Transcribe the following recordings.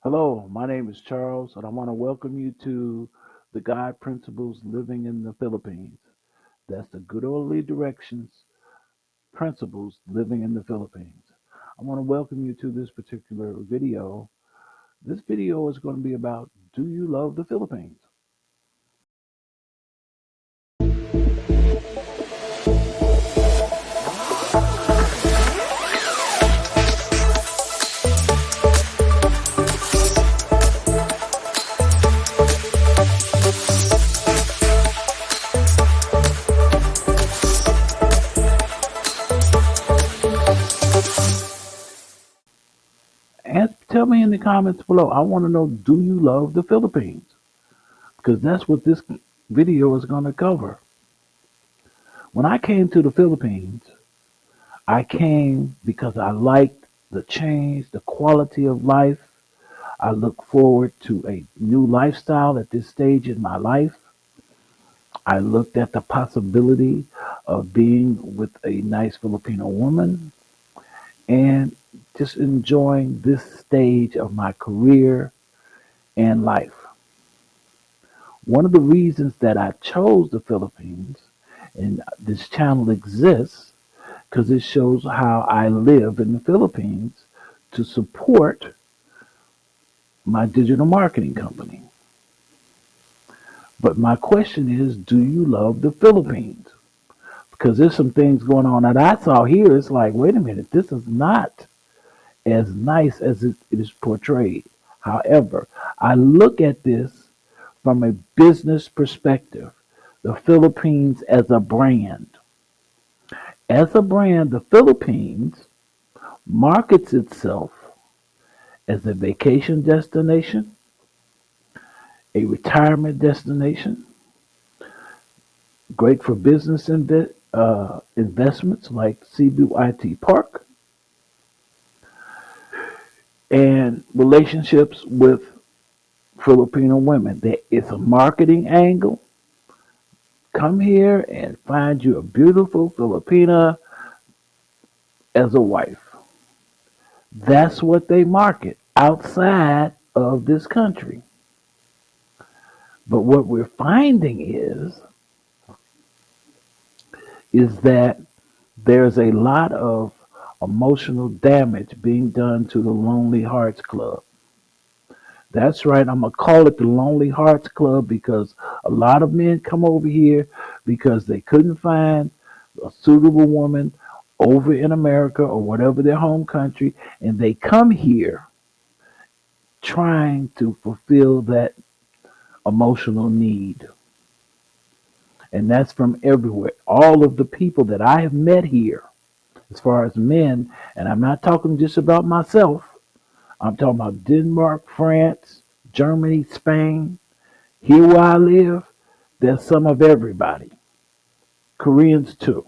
Hello, my name is Charles, and I want to welcome you to the Guide Principles Living in the Philippines. That's the good orderly directions, principles living in the Philippines. I want to welcome you to this particular video. This video is going to be about, do you love the Philippines? And tell me in the comments below. I want to know, do you love the Philippines? Because that's what this video is going to cover. When I came to the Philippines, I came because I liked the change, the quality of life. I look forward to a new lifestyle at this stage in my life. I looked at the possibility of being with a nice Filipino woman and just enjoying this stage of my career and life. One of the reasons that I chose the Philippines and this channel exists because it shows how I live in the Philippines to support my digital marketing company. But my question is, do you love the Philippines? Because there's some things going on that I saw here. It's like, wait a minute, this is not as nice as it is portrayed. However, I look at this from a business perspective. The Philippines as a brand. As a brand, the Philippines markets itself as a vacation destination, a retirement destination, great for business investments like CBYT Park, and relationships with Filipino women. It's a marketing angle. Come here and find you a beautiful Filipina as a wife. That's what they market outside of this country. But what we're finding is that there's a lot of emotional damage being done to the Lonely Hearts Club. That's right, I'm going to call it the Lonely Hearts Club because a lot of men come over here because they couldn't find a suitable woman over in America or whatever their home country, and they come here trying to fulfill that emotional need. And that's from everywhere. All of the people that I have met here, as far as men, and I'm not talking just about myself, I'm talking about Denmark, France, Germany, Spain. Here where I live, there's some of everybody. Koreans too.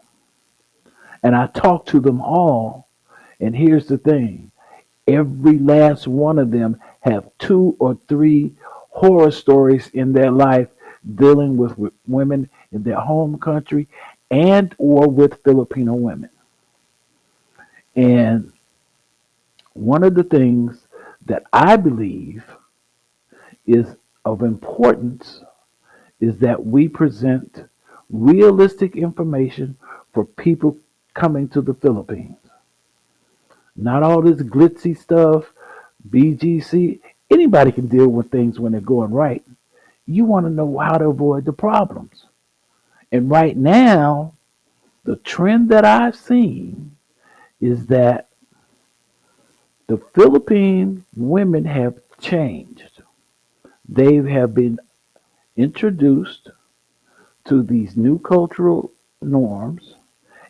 And I talk to them all, and here's the thing. Every last one of them have two or three horror stories in their life dealing with women in their home country and or with Filipino women. And one of the things that I believe is of importance is that we present realistic information for people coming to the Philippines. Not all this glitzy stuff, BGC. Anybody can deal with things when they're going right. You want to know how to avoid the problems. And right now, the trend that I've seen is that the Philippine women have changed. They have been introduced to these new cultural norms,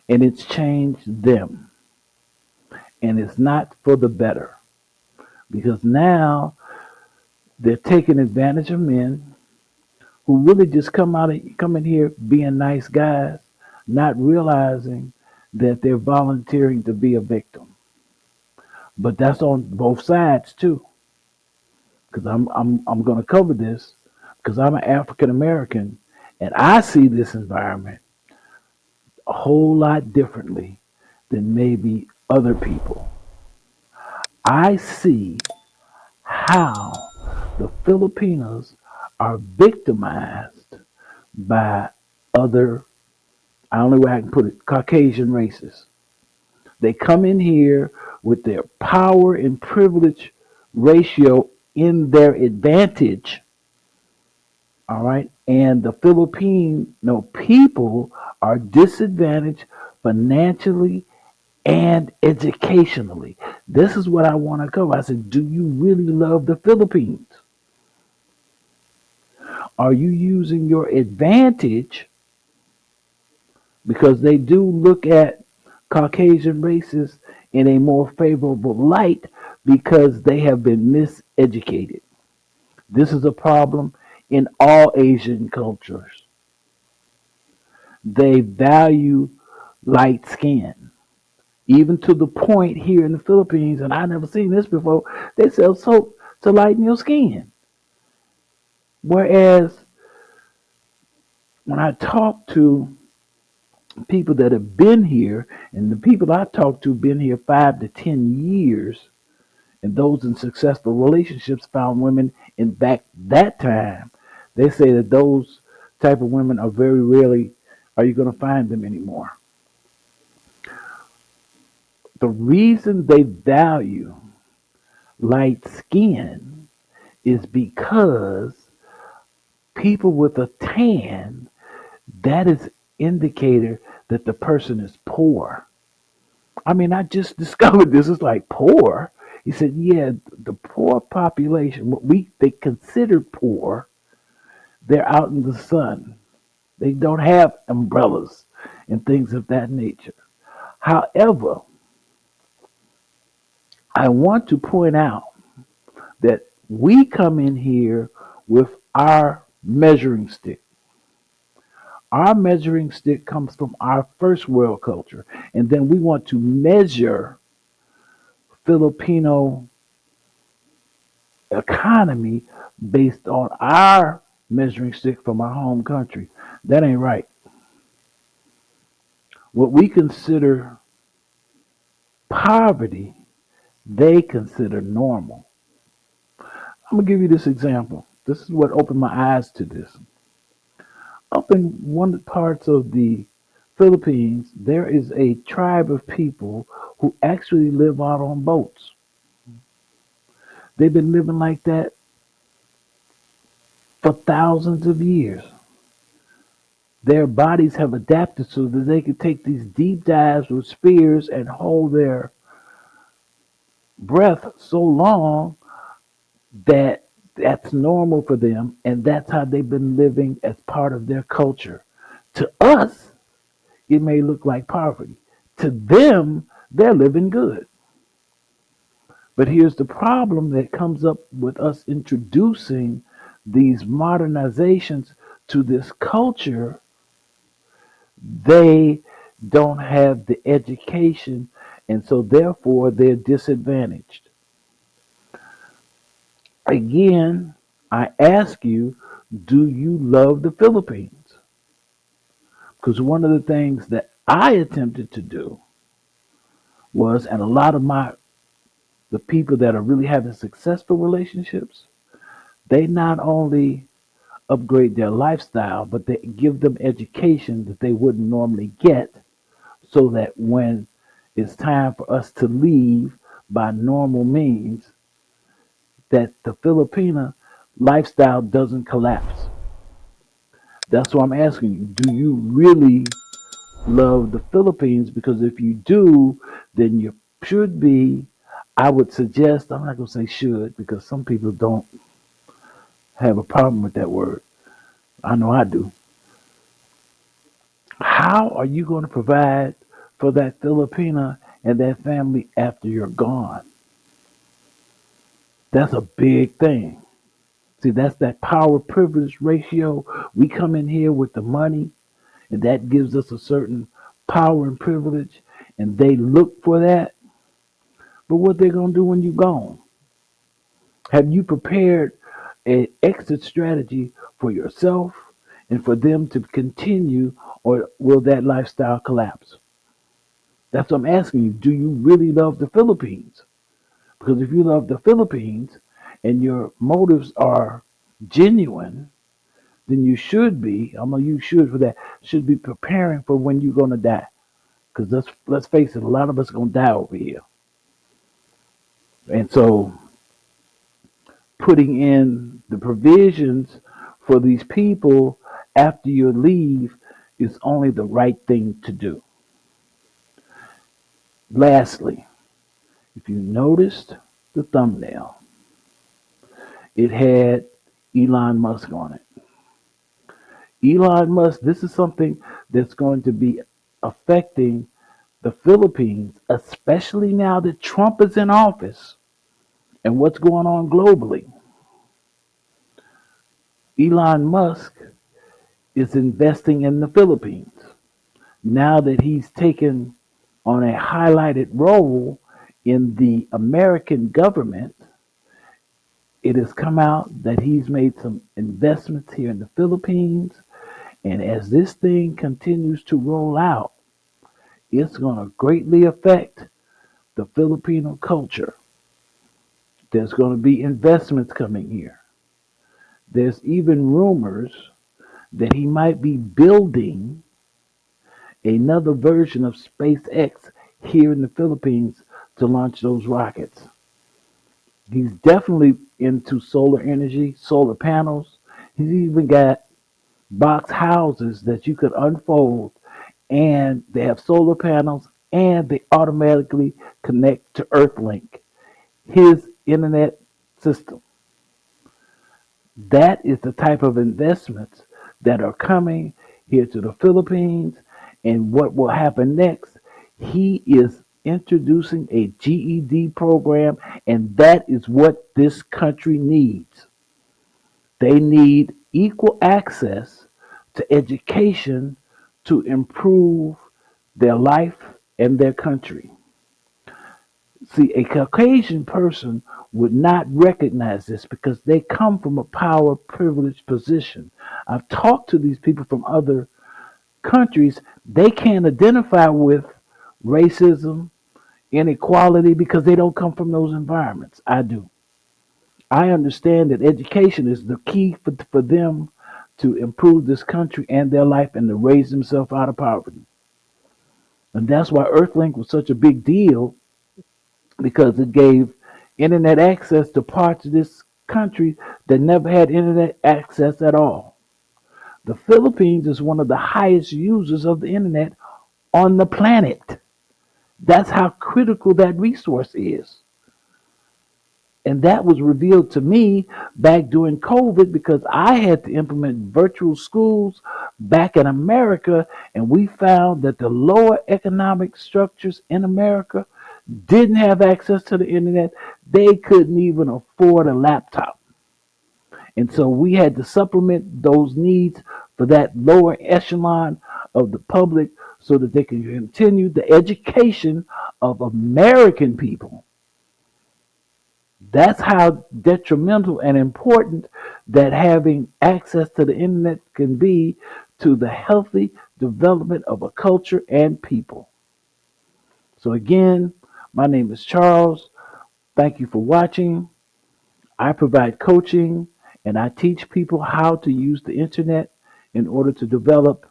and it's changed them. And it's not for the better because now they're taking advantage of men who really just come in here being nice guys, not realizing that they're volunteering to be a victim. But that's on both sides too, because I'm going to cover this because I'm an African American and I see this environment a whole lot differently than maybe other people. I see how the Filipinos are victimized by other, I don't know where I can put it, Caucasian races. They come in here with their power and privilege ratio in their advantage, all right? And the Filipino people are disadvantaged financially and educationally. This is what I want to cover. I said, do you really love the Philippines? Are you using your advantage, because they do look at Caucasian races in a more favorable light because they have been miseducated. This is a problem in all Asian cultures. They value light skin, even to the point here in the Philippines, and I never seen this before. They sell soap to lighten your skin. Whereas when I talk to people that have been here, and the people I talk to been here 5 to 10 years, and those in successful relationships found women in back that time, they say that those type of women are very rarely are you going to find them anymore. The reason they value light skin is because people with a tan, that is indicator that the person is poor. I mean, I just discovered this. It's like poor. He said, yeah, the poor population, what we they consider poor, they're out in the sun. They don't have umbrellas and things of that nature. However, I want to point out that we come in here with our measuring stick. Our measuring stick comes from our first world culture, and then we want to measure Filipino economy based on our measuring stick from our home country. That ain't right. What we consider poverty, they consider normal. I'm gonna give you this example. This is what opened my eyes to this. Up in one of the parts of the Philippines, there is a tribe of people who actually live out on boats. They've been living like that for thousands of years. Their bodies have adapted so that they can take these deep dives with spears and hold their breath so long that that's normal for them, and that's how they've been living as part of their culture. To us, it may look like poverty. To them, they're living good. But here's the problem that comes up with us introducing these modernizations to this culture. They don't have the education, and so therefore they're disadvantaged. Again, I ask you, do you love the Philippines? Because one of the things that I attempted to do was, and a lot of the people that are really having successful relationships, they not only upgrade their lifestyle, but they give them education that they wouldn't normally get, so that when it's time for us to leave by normal means, that the Filipina lifestyle doesn't collapse. That's why I'm asking you, do you really love the Philippines? Because if you do, then you should be, I would suggest, I'm not going to say should, because some people don't have a problem with that word. I know I do. How are you going to provide for that Filipina and that family after you're gone? That's a big thing. See, that's that power privilege ratio. We come in here with the money, and that gives us a certain power and privilege, and they look for that. But what they're going to do when you're gone? Have you prepared an exit strategy for yourself and for them to continue, or will that lifestyle collapse? That's what I'm asking you. Do you really love the Philippines? Because if you love the Philippines and your motives are genuine, then you should be, I'm gonna use should for that, should be preparing for when you're gonna die. Because let's face it, a lot of us are gonna die over here. And so putting in the provisions for these people after you leave is only the right thing to do. Lastly, if you noticed the thumbnail, it had Elon Musk on it. Elon Musk, this is something that's going to be affecting the Philippines, especially now that Trump is in office and what's going on globally. Elon Musk is investing in the Philippines. Now that he's taken on a highlighted role in the American government, it has come out that he's made some investments here in the Philippines. And as this thing continues to roll out, it's going to greatly affect the Filipino culture. There's going to be investments coming here. There's even rumors that he might be building another version of SpaceX here in the Philippines to launch those rockets. He's definitely into solar energy, solar panels. He's even got box houses that you could unfold, and they have solar panels and they automatically connect to Earthlink, his internet system. That is the type of investments that are coming here to the Philippines. And what will happen next? He is introducing a GED program, and that is what this country needs. They need equal access to education to improve their life and their country. See, a Caucasian person would not recognize this because they come from a power privileged position. I've talked to these people from other countries. They can't identify with racism, inequality because they don't come from those environments. I do. I understand that education is the key for them to improve this country and their life and to raise themselves out of poverty. And that's why Earthlink was such a big deal because it gave internet access to parts of this country that never had internet access at all. The Philippines is one of the highest users of the internet on the planet. That's how critical that resource is. And that was revealed to me back during COVID because I had to implement virtual schools back in America, and we found that the lower economic structures in America didn't have access to the internet. They couldn't even afford a laptop. And so we had to supplement those needs for that lower echelon of the public so that they could continue the education of American people. That's how detrimental and important that having access to the internet can be to the healthy development of a culture and people. So, again, my name is Charles. Thank you for watching. I provide coaching and I teach people how to use the internet in order to develop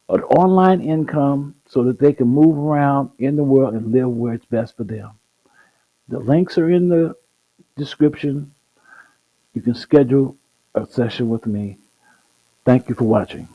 an online income so that they can move around in the world and live where it's best for them. The links are in the description. You can schedule a session with me. Thank you for watching.